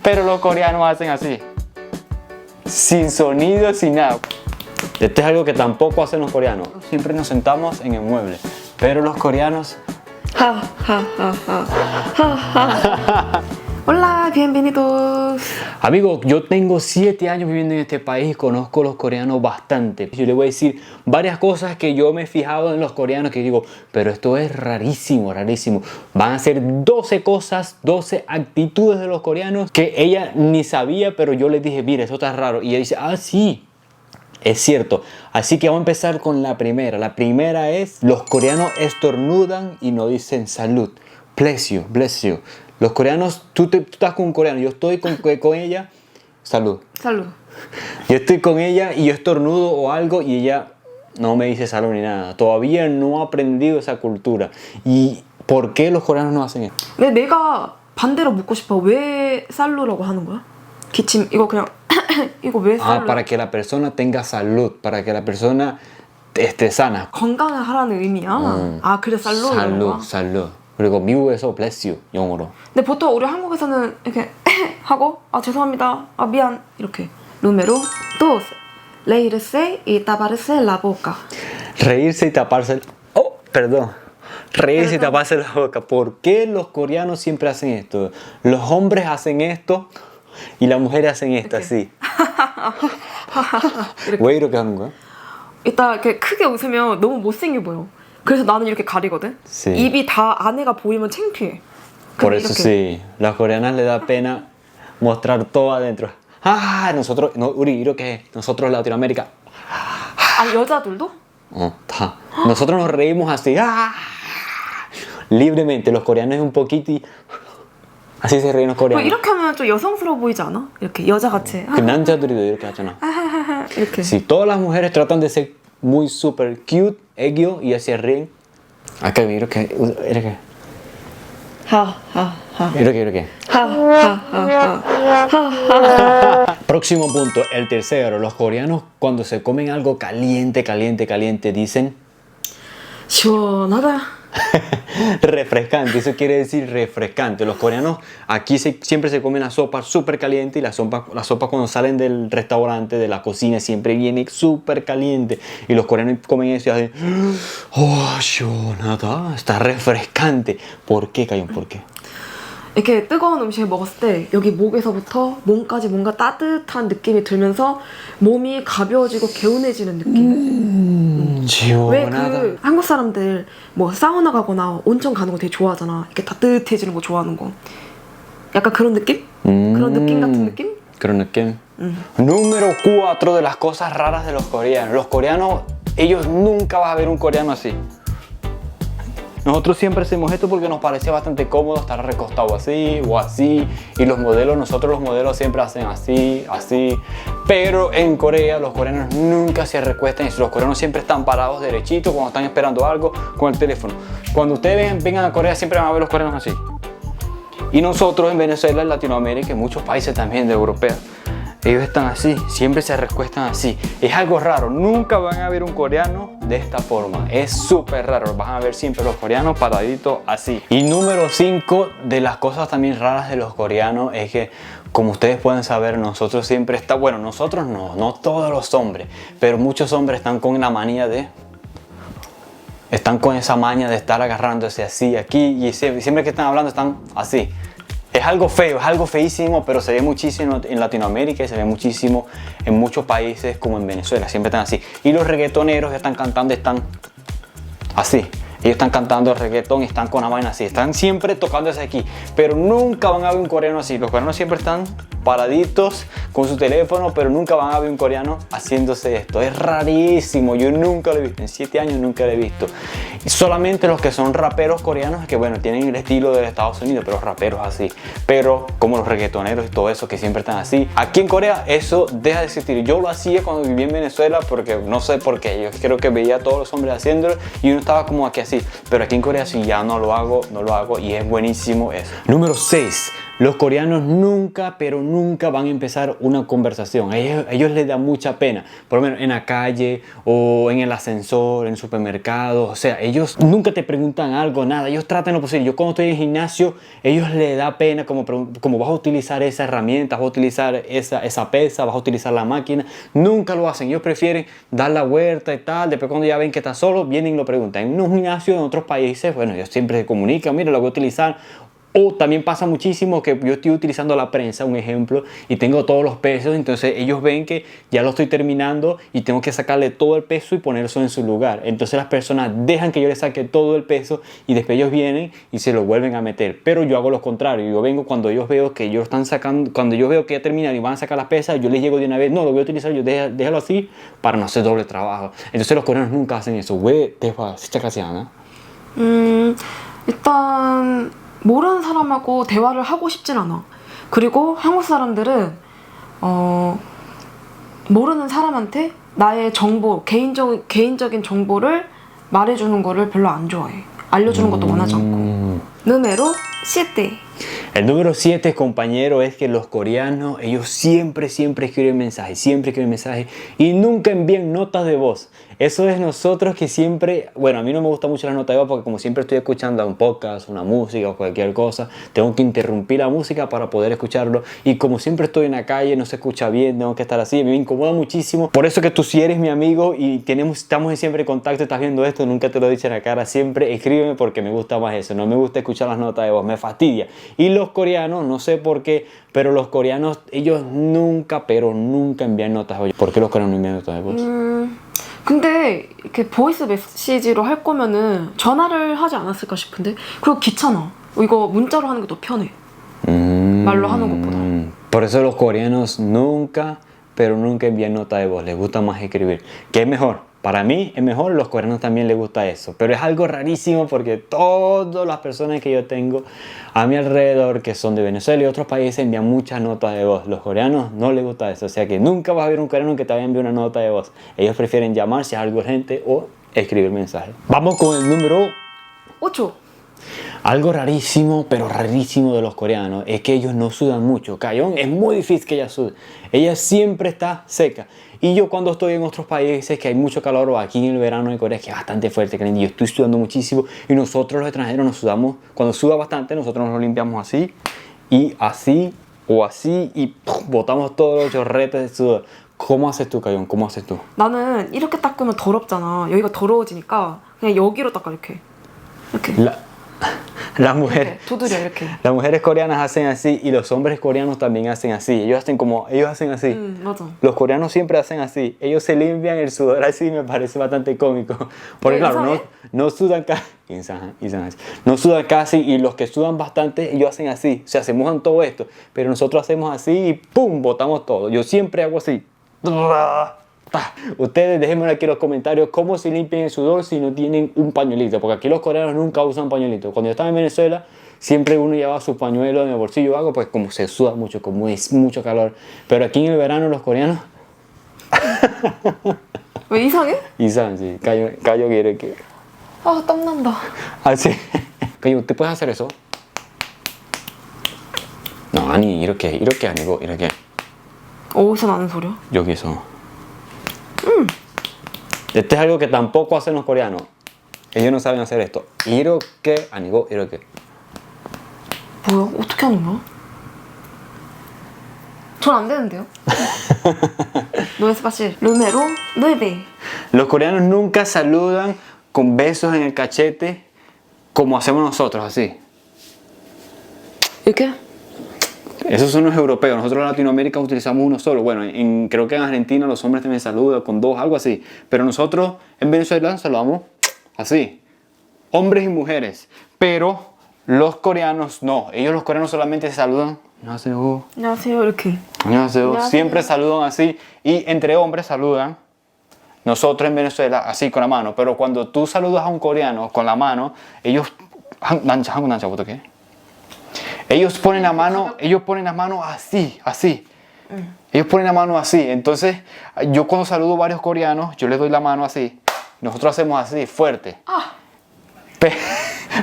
Pero los coreanos hacen así. Sin sonido, sin nada. Esto es algo que tampoco hacen los coreanos. Siempre nos sentamos en el mueble. Pero los coreanos... Ja, ja, ja, ja, ja, ja. Hola, bienvenidos. Amigo, yo tengo 7 años viviendo en este país y conozco a los coreanos bastante. Yo le voy a decir varias cosas que yo me he fijado en los coreanos que digo, pero esto es rarísimo, rarísimo. Van a ser 12 cosas, 12 actitudes de los coreanos que ella ni sabía, pero yo le dije, mira, esto está raro. Y ella dice, ah, sí, es cierto. Así que vamos a empezar con la primera. La primera es, los coreanos estornudan y no dicen salud. Bless you, bless you. Los coreanos, tú estás con un coreano, yo estoy con ella, salud. Salud. Yo estoy con ella y yo estornudo o algo y ella no me dice salud ni nada. Todavía no ha aprendido esa cultura. ¿Y por qué los coreanos no hacen esto? 왜 내가 반대로 묻고 싶어? 왜 살루라고 하는 거야? 기침 이거 그냥 이거 왜 살루? Para que la persona tenga salud, para que la persona esté sana. 건강을 하라는 의미야. 아 그래 살루 이런 거야? salud, salud. 그리고 미국에서 bless you, 영어로. 근데 보통 우리 한국에서는 이렇게 하고 아 죄송합니다, 아 미안 이렇게. Número 2. Reírse y taparse la boca. Reírse y taparse... Oh, perdón. Reírse y taparse la boca. ¿Por qué los coreanos siempre hacen esto? Los hombres hacen esto y las mujeres hacen esto así. 왜 이렇게 하는 거야? 이따 이렇게 크게 웃으면 너무 못생겨 보여. 그래서 나는 이렇게 가리거든. Sí. 입이 다 안에가 보이면 창피해. Por eso sí, las coreanas les da pena mostrar todo adentro. Ah, nosotros, no, 우리 이렇게 nosotros en Latinoamérica. 아 여자들도? 다. Nosotros nos reímos así, libremente. Los coreanos es un poquito y así se ríen los coreanos. 이렇게 하면 좀 여성스러워 보이지 않아? 이렇게 여자같이. 그 남자들도 이렇게 하잖아. 이렇게. Si todas las mujeres tratan de ser muy super cute, 애교 y así ríen. acá 이렇게 이렇게 하하하. 이렇게. 하하하하. Próximo punto, el tercero. Los coreanos cuando se comen algo caliente dicen 시원하다. refrescante. Eso quiere decir refrescante. Los coreanos aquí siempre se comen la sopa súper caliente y la sopa cuando salen del restaurante, de la cocina, siempre viene súper caliente. Y los coreanos comen eso y hacen, oh, 시원하다. Está refrescante. ¿Por qué, Cayón? ¿Por qué? 이렇게 뜨거운 음식을 먹었을 때 여기 목에서부터 몸까지 뭔가 따뜻한 느낌이 들면서 몸이 가벼워지고 개운해지는 느낌. 왜 시원하다. 그 한국 사람들 뭐 사우나 가거나 온천 가는 거 되게 좋아하잖아. 이렇게 따뜻해지는 거 좋아하는 거. 약간 그런 느낌? 그런 느낌 같은 느낌? 그런 느낌. Número 4 de las cosas raras de los coreanos. Los coreanos, ellos nunca vas a ver un coreano así. Nosotros siempre hacemos esto porque nos parece bastante cómodo estar recostado así o así. Y nosotros los modelos siempre hacen así, así. Pero en Corea, los coreanos nunca se recuestan. Los coreanos siempre están parados derechitos cuando están esperando algo con el teléfono. Cuando ustedes vengan a Corea, siempre van a ver los coreanos así. Y nosotros en Venezuela, en Latinoamérica, en muchos países también de europeos, ellos están así, siempre se recuestan así. Es algo raro, nunca van a ver un coreano de esta forma. Es súper raro, van a ver siempre los coreanos paraditos así. Y número 5 de las cosas también raras de los coreanos es que, como ustedes pueden saber, nosotros siempre bueno, nosotros no todos los hombres, pero muchos hombres están con la manía de... Están con esa maña de estar agarrándose así, aquí, y siempre que están hablando están así. Es algo feo, es algo feísimo, pero se ve muchísimo en Latinoamérica y se ve muchísimo en muchos países como en Venezuela, siempre están así. Y los reggaetoneros que están cantando están así. Ellos están cantando reggaetón y están con la vaina así, están siempre tocándose aquí, pero nunca van a ver un coreano así. Los coreanos siempre están paraditos con su teléfono, pero nunca van a ver un coreano haciéndose esto. Es rarísimo, yo nunca lo he visto, en 7 años nunca lo he visto. Y solamente los que son raperos coreanos, que bueno, tienen el estilo de Estados Unidos, pero raperos así. Pero como los reggaetoneros y todo eso, que siempre están así. Aquí en Corea eso deja de existir. Yo lo hacía cuando viví en Venezuela, porque no sé por qué. Yo creo que veía a todos los hombres haciéndolo y uno estaba como aquí así. Pero aquí en Corea sí ya no lo hago y es buenísimo eso. Número 6. Los coreanos nunca, pero nunca van a empezar una conversación. A ellos les da mucha pena. Por lo menos en la calle o en el ascensor, en el supermercado. O sea, ellos nunca te preguntan algo, nada. Ellos tratan lo posible. Yo cuando estoy en el gimnasio, ellos les da pena como vas a utilizar esa herramienta, vas a utilizar esa pesa, vas a utilizar la máquina. Nunca lo hacen. Ellos prefieren dar la vuelta y tal. Después cuando ya ven que está solo, vienen y lo preguntan. En un gimnasio en otros países, bueno, ellos siempre se comunican. Mira, lo voy a utilizar. O también pasa muchísimo que yo estoy utilizando la prensa, un ejemplo, y tengo todos los pesos, entonces ellos ven que ya lo estoy terminando y tengo que sacarle todo el peso y poner eso en su lugar. Entonces las personas dejan que yo les saque todo el peso y después ellos vienen y se lo vuelven a meter. Pero yo hago lo contrario, yo vengo cuando ellos veo que ellos están sacando, cuando yo veo que ya terminan y van a sacar las pesas, yo les llego de una vez, no, lo voy a utilizar, yo déjalo así para no hacer doble trabajo. Entonces los coreanos nunca hacen eso. 왜 대화 시작하지 않아? 일단 모르는 사람하고 대화를 하고 싶진 않아. 그리고 한국 사람들은 모르는 사람한테 나의 정보, 개인적인 정보를 말해주는 거를 별로 안 좋아해. 알려주는 것도 원하지 않고. Número 7. El número 7, compañero, es que los coreanos, ellos siempre escriben mensajes, y nunca envían notas de voz. Eso es nosotros que siempre, bueno, a mí no me gusta mucho las notas de voz porque como siempre estoy escuchando un podcast, una música o cualquier cosa, tengo que interrumpir la música para poder escucharlo, y como siempre estoy en la calle, no se escucha bien, tengo que estar así, a mí me incomoda muchísimo. Por eso que tú, si eres mi amigo y estamos siempre en contacto, estás viendo esto, nunca te lo he dicho en la cara, siempre escríbeme porque me gusta más eso, no me gusta escuchar las notas de voz, me fastidia. Y los coreanos, no sé por qué, pero los coreanos, ellos nunca envían notas de voz. ¿Por qué los coreanos no envían notas de voz? 근데 이렇게 보이스 메시지로 할 거면은 전화를 하지 않았을까 싶은데. 그리고 귀찮아. 이거 문자로 하는 게 더 편해. 말로 하는 것보다. Por eso los coreanos nunca envían nota de voz, les gusta más escribir. ¿Qué es mejor? Para mí es mejor, los coreanos también les gusta eso. Pero es algo rarísimo porque todas las personas que yo tengo a mi alrededor que son de Venezuela y otros países envían muchas notas de voz. Los coreanos no les gusta eso. O sea que nunca vas a ver un coreano que te vaya a enviar una nota de voz. Ellos prefieren llamar si es algo urgente o escribir mensajes. Vamos con el número 8. Algo rarísimo, pero rarísimo de los coreanos es que ellos no sudan mucho. Cayón, es muy difícil que ella sude. Ella siempre está seca. Y yo cuando estoy en otros países que hay mucho calor, o aquí en el verano en Corea que es bastante fuerte, yo estoy sudando muchísimo, y nosotros los extranjeros nos sudamos, cuando suda bastante nosotros nos limpiamos así, y así, o así, y botamos todos los chorretes de sudor. ¿Cómo haces tú, Cayón? ¿Cómo haces tú? 나는 이렇게 닦으면 더럽잖아. 여기가 더러워지니까 그냥 여기로 닦아 이렇게. Las mujeres, 두드려 이렇게. las mujeres coreanas hacen así y los hombres coreanos también hacen así. Ellos hacen así. 맞아. Los coreanos siempre hacen así. Ellos se limpian el sudor así, me parece bastante cómico. Porque claro, no sudan casi. No sudan casi, y los que sudan bastante, ellos hacen así. O sea, se mojan todo esto. Pero nosotros hacemos así y ¡pum! Botamos todo. Yo siempre hago así. Ustedes déjenme aquí en los comentarios cómo se limpian el sudor si no tienen un pañuelito, porque aquí los coreanos nunca usan pañuelito. Cuando yo estaba en Venezuela, siempre uno llevaba su pañuelo en el bolsillo o algo, pues como se suda mucho, como es mucho calor. Pero aquí en el verano los coreanos 왜 이상해? 이상하지. 가족이 이렇게. 아, 땀난다. así. ¿Usted puede hacer eso? No, 아니 이렇게 아니고 이렇게. 어디서 나는 소리야? 여기서. Este es algo que tampoco hacen los coreanos. Ellos no saben hacer esto. 이렇게 아니고 이렇게. 뭐야? 어떻게 하는 거야? 전 안 되는데요? No es fácil. Número 9. Los coreanos nunca saludan con besos en el cachete como hacemos nosotros, así. ¿Y qué? Esos son los europeos. Nosotros en Latinoamérica utilizamos uno solo. Bueno, creo que en Argentina los hombres también saludan con dos, algo así. Pero nosotros en Venezuela saludamos así. Hombres y mujeres. Pero los coreanos no. Ellos los coreanos solamente se saludan. 안녕하세요. 안녕하세요. 이렇게. 안녕하세요. Siempre saludan así. Y entre hombres saludan. Nosotros en Venezuela así con la mano. Pero cuando tú saludas a un coreano con la mano, ellos... 한국 남자 어떻게? Ellos ponen la mano así. Ellos ponen la mano así. Entonces, yo cuando saludo a varios coreanos, yo les doy la mano así. Nosotros hacemos así, fuerte.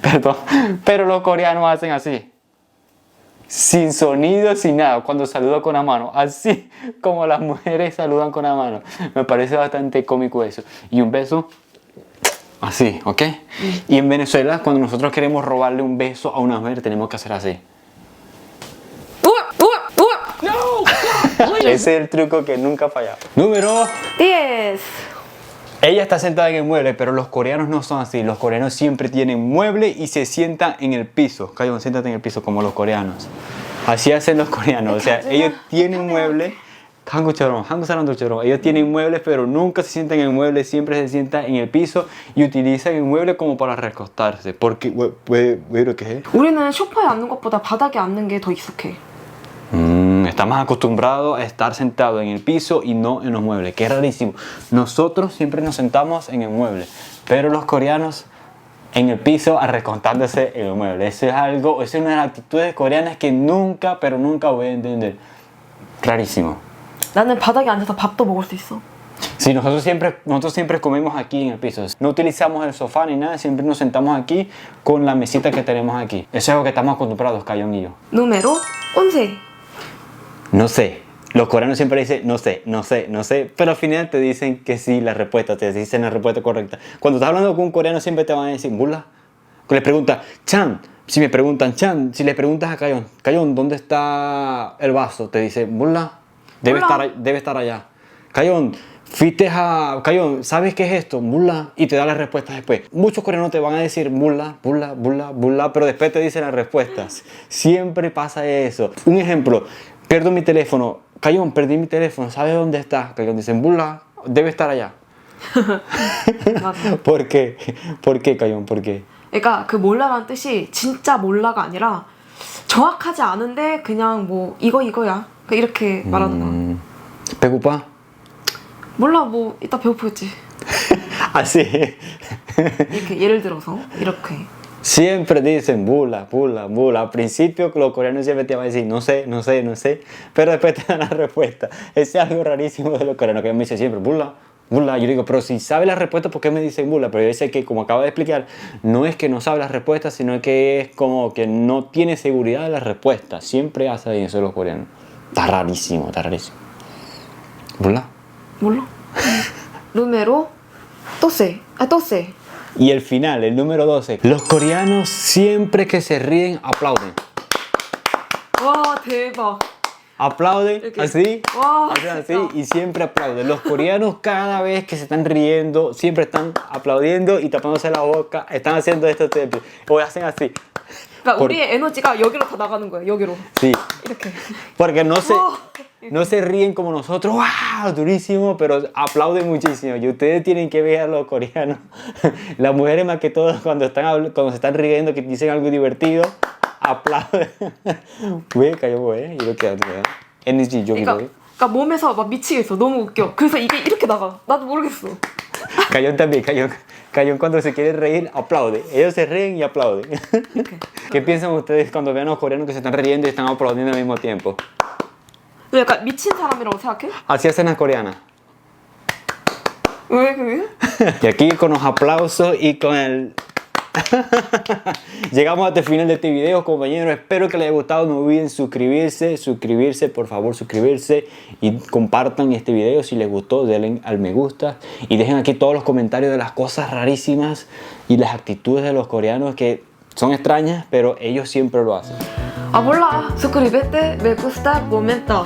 Perdón. Pero los coreanos hacen así. sin sonido, sin nada, cuando saluda con la mano, así como las mujeres saludan con la mano. Me parece bastante cómico eso. Y un beso así, ¿ok? Y en Venezuela, cuando nosotros queremos robarle un beso a una mujer, tenemos que hacer así. Ese es el truco que nunca falla. Número 10. Ella está sentada en el mueble, pero los coreanos no son así. Los coreanos siempre tienen mueble y se sientan en el piso. Cayon, siéntate en el piso como los coreanos. Así hacen los coreanos. O sea, ellos tienen mueble. Ellos tienen muebles, pero nunca se sientan en el mueble. Siempre se sientan en el piso y utilizan el mueble como para recostarse. Porque, ¿왜 이렇게 해? 우리는 소파에 앉는 것보다 바닥에 앉는 게 더 익숙해. Estamos acostumbrados a estar sentados en el piso y no en los muebles, que es rarísimo. Nosotros siempre nos sentamos en el mueble, pero los coreanos en el piso recostándose en el mueble. Eso es algo, esa es una de las actitudes coreanas que nunca, pero nunca voy a entender. Rarísimo. 나는 바닥에 앉아서 밥도 먹을 수 있어. Sí, nosotros siempre comemos aquí en el piso. No utilizamos el sofá ni nada, siempre nos sentamos aquí con la mesita que tenemos aquí. Eso es algo que estamos acostumbrados, Cayon y yo. Número 11. No sé. Los coreanos siempre dicen no sé, no sé, no sé, pero al final te dicen que sí, la respuesta, te dicen la respuesta correcta. Cuando estás hablando con un coreano siempre te van a decir ¿Mula? Les pregunta Chan, si me preguntan Chan, si le preguntas a Cayon, Cayon, ¿dónde está el vaso? Te dice ¿Mula? Debe estar allá. Cayon, Cayon, ¿sabes qué es esto? Mula. Y te da las respuestas después. Muchos coreanos te van a decir Mula, Mula, Mula, Mula, pero después te dicen las respuestas. Siempre pasa eso. Un ejemplo. Pierdo mi teléfono. Cayon, perdí mi teléfono. ¿Sabes dónde está? Cayon dice, Mula, debe estar allá. ¿Por qué? ¿Por qué, Cayon? ¿Por qué? 그러니까 그 몰라라는 뜻이 진짜 몰라가 아니라 정확하지 않은데 그냥 뭐 이거야. 이렇게 말하는 거야. ¿Preocupa? 몰라, 뭐 이따 배고프겠지. Así. 이렇게 예를 들어서 이렇게. Siempre dicen bula, bula, bula. Al principio los coreanos siempre te van a decir no sé, no sé, no sé, pero después te dan la respuesta. Es algo rarísimo de los coreanos que me dicen siempre bula, bula. Yo digo, pero si sabe la respuesta, ¿por qué me dicen bula? Pero yo sé que, como acabo de explicar, no es que no sabe la respuesta, sino que es como que no tiene seguridad de la respuesta. Siempre hacen eso los coreanos. Está rarísimo, está rarísimo. ¿Bula? 몰라. Número 12. 아, 12. Y el final, el número 12. Los coreanos siempre que se ríen aplauden. 와, 대박. Aplauden 이렇게. así, 와, hacen así 진짜. y siempre aplauden. Los coreanos cada vez que se están riendo, siempre están aplaudiendo y tapándose la boca. Están haciendo esto siempre. O hacen así. 그러니까 우리의 에너지가 여기로 다 나가는 거야. 여기로. Sí. 이렇게. Porque no se ríen como nosotros, ¡wow! Durísimo, pero aplauden muchísimo. Y ustedes tienen que ver a los coreanos. Las mujeres más que todo cuando se están riendo, que dicen algo divertido, aplauden. 왜 가요? 왜? 이렇게 하는 거야? NG 그러니까 몸에서 막 미치겠어. 너무 웃겨. 그래서 이게 이렇게 나가. 나도 모르겠어. Cayon también, Cayon cuando se quiere reír, aplaude. Ellos se ríen y aplauden. Okay. ¿Qué piensan ustedes cuando ven a los coreanos que se están riendo y están aplaudiendo al mismo tiempo? 너 약간 미친 사람이라고 생각해? Así hacen las coreanas. 왜 그게? Y aquí con los aplausos y con el... Llegamos hasta el final de este video, compañeros. Espero que les haya gustado. No olviden suscribirse, por favor, suscribirse y compartan este video. Si les gustó, denle al me gusta y dejen aquí todos los comentarios de las cosas rarísimas y las actitudes de los coreanos que son extrañas, pero ellos siempre lo hacen. 아 몰라. suscríbete, me gusta, comenta.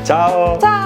Chao. 자.